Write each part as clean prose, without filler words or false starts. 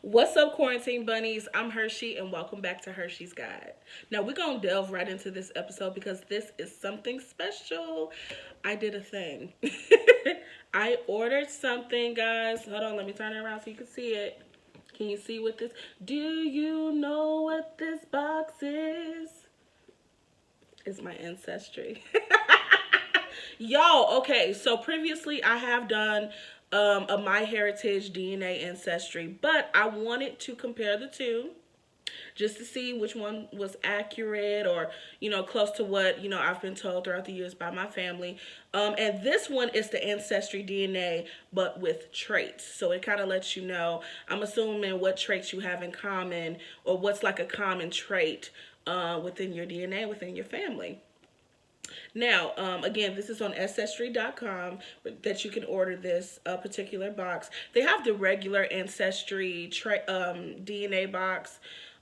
What's up, quarantine bunnies? I'm Hershey, and welcome back to Hershey's Guide. Now, we're going to delve right into this episode because this is something special. I did a thing. I ordered something, guys. Hold on, let me turn it around so you can see it. Can you see what this? Do you know what this box is? It's my ancestry. Yo, okay, so previously I have done a My Heritage DNA ancestry, but I wanted to compare the two just to see which one was accurate or, close to what, I've been told throughout the years by my family. And this one is the Ancestry DNA, but with traits. So it kind of lets you know, I'm assuming what traits you have in common or what's like a common trait within your DNA, within your family. Now, again, this is on ancestry.com that you can order this particular box. They have the regular Ancestry DNA box,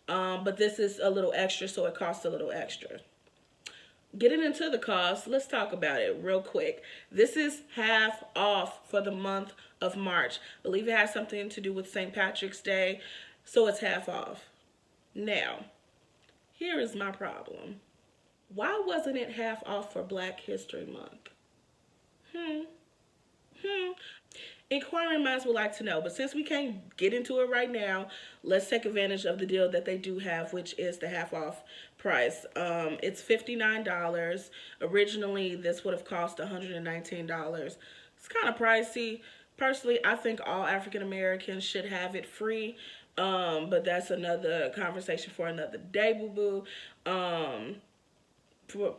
but this is a little extra, so it costs a little extra. Getting into the cost, let's talk about it real quick. This is half off for the month of March. I believe it has something to do with St. Patrick's Day, so it's half off. Now, here is my problem. Why wasn't it half off for Black History Month? Hmm. Hmm. Inquiring minds would like to know, but since we can't get into it right now, let's take advantage of the deal that they do have, which is the half off price. It's $59. Originally, this would have cost $119. It's kind of pricey. Personally, I think all African Americans should have it free, but that's another conversation for another day, boo boo.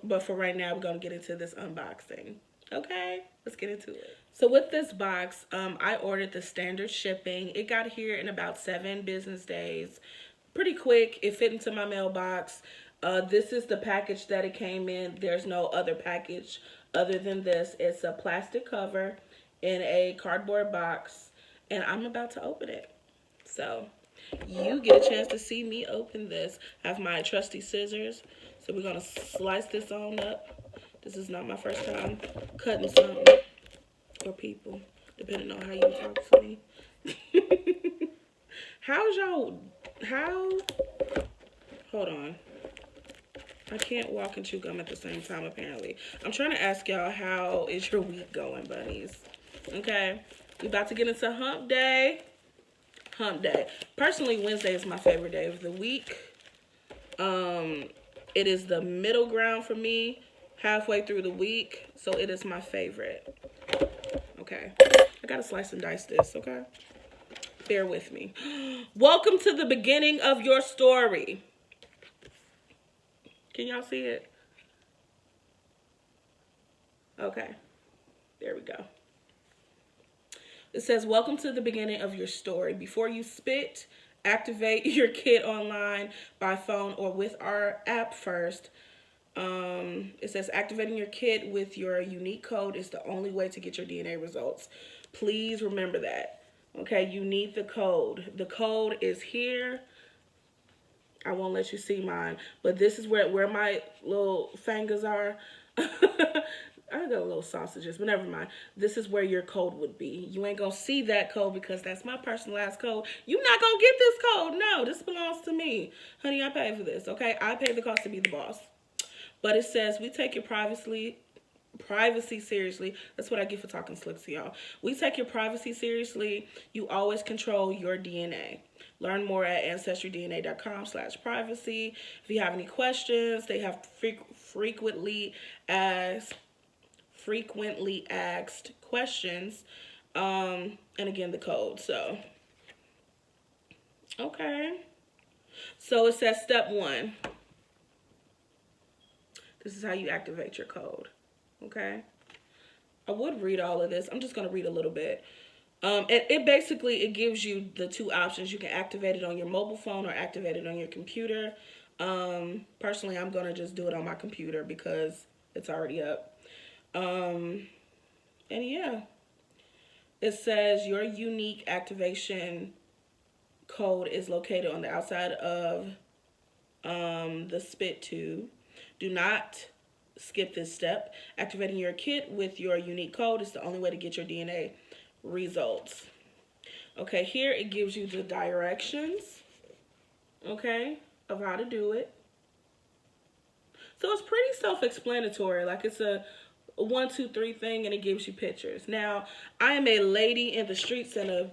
But for right now, we're going to get into this unboxing. Okay, let's get into it. So with this box, I ordered the standard shipping. It got here in about 7 business days. Pretty quick. It fit into my mailbox. This is the package that it came in. There's no other package other than this. It's a plastic cover in a cardboard box, and I'm about to open it. So you get a chance to see me open this. I have my trusty scissors. So we're going to slice this on up. This is not my first time cutting something for people, depending on how you talk to me. Hold on. I can't walk and chew gum at the same time, apparently. I'm trying to ask y'all, how is your week going, bunnies? Okay. We about to get into hump day. Hump day. Personally, Wednesday is my favorite day of the week. It is the middle ground for me, halfway through the week, so it is my favorite. Okay, I gotta slice and dice this, okay? Bear with me. Welcome to the beginning of your story. Can y'all see it? Okay, there we go. It says, welcome to the beginning of your story. Before you spit, activate your kit online by phone or with our app first. It says activating your kit with your unique code is the only way to get your DNA results. Please remember that. Okay, you need the code. The code is here. I won't let you see mine, but this is where my little fingers are. I got little sausages, but never mind. This is where your code would be. You ain't gonna see that code because that's my personalized code. You're not gonna get this code. No, this belongs to me. Honey, I paid for this, okay? I paid the cost to be the boss. But it says, we take your privacy seriously. That's what I get for talking slick to y'all. We take your privacy seriously. You always control your DNA. Learn more at ancestrydna.com/privacy. If you have any questions, they have frequently asked questions. And again, the code. So, okay. So it says step 1. This is how you activate your code. Okay. I would read all of this. I'm just going to read a little bit. It basically, it gives you the 2 options. You can activate it on your mobile phone or activate it on your computer. Personally, I'm going to just do it on my computer because it's already up. And yeah, it says your unique activation code is located on the outside of the spit tube. Do not skip this step. Activating your kit with your unique code is the only way to get your DNA results. Okay, here it gives you the directions, okay, of how to do it. So it's pretty self-explanatory. Like it's a 1, 2, 3 thing, and it gives you pictures. Now, I am a lady in the streets and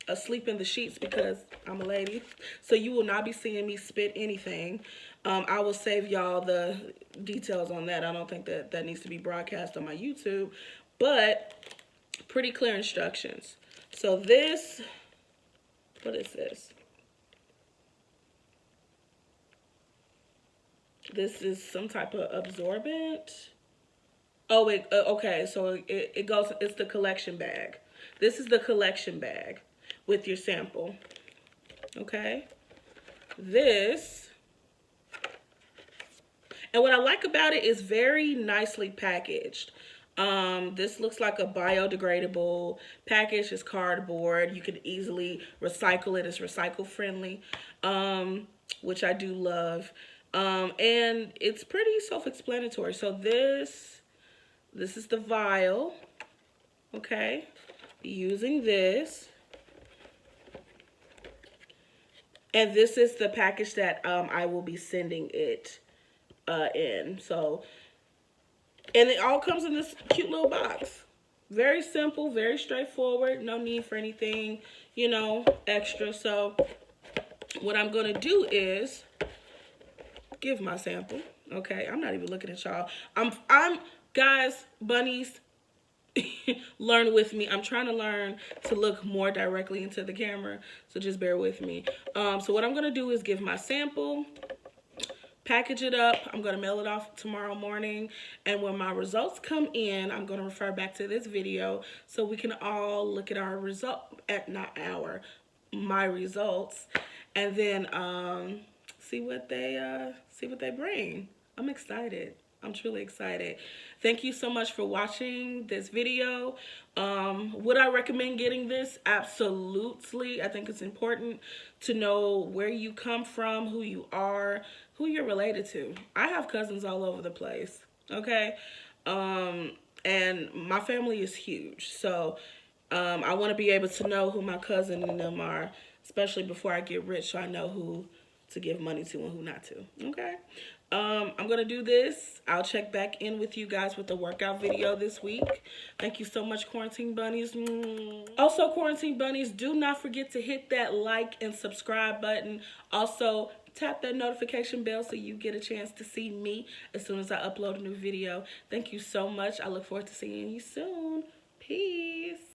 asleep in the sheets because I'm a lady. So you will not be seeing me spit anything. I will save y'all the details on that. I don't think that needs to be broadcast on my YouTube, but pretty clear instructions. So this, what is this? This is some type of absorbent. Oh, okay. So it goes, it's the collection bag. This is the collection bag with your sample. Okay. This, and what I like about it is very nicely packaged. This looks like a biodegradable package. It's cardboard. You can easily recycle it. It's recycle friendly, which I do love. And it's pretty self-explanatory. So this is the vial. Okay. Using this. And this is the package that I will be sending it in. So, and it all comes in this cute little box. Very simple, very straightforward. No need for anything, you know, extra. So what I'm going to do is give my sample. Okay, I'm not even looking at y'all. I'm guys, bunnies, learn with me. I'm trying to learn to look more directly into the camera, so just bear with me. So what I'm going to do is give my sample, package it up. I'm going to mail it off tomorrow morning, and when my results come in, I'm going to refer back to this video so we can all look at our result, my results, and then see what they bring. I'm excited. I'm truly excited. Thank you so much for watching this video. Would I recommend getting this? Absolutely. I think it's important to know where you come from, who you are, who you're related to. I have cousins all over the place, okay? And my family is huge. So I want to be able to know who my cousin and them are, especially before I get rich, so I know who to give money to and who not to, okay? I'm going to do this. I'll check back in with you guys with the workout video this week. Thank you so much, Quarantine Bunnies. Also, Quarantine Bunnies, do not forget to hit that like and subscribe button. Also, tap that notification bell so you get a chance to see me as soon as I upload a new video. Thank you so much. I look forward to seeing you soon. Peace.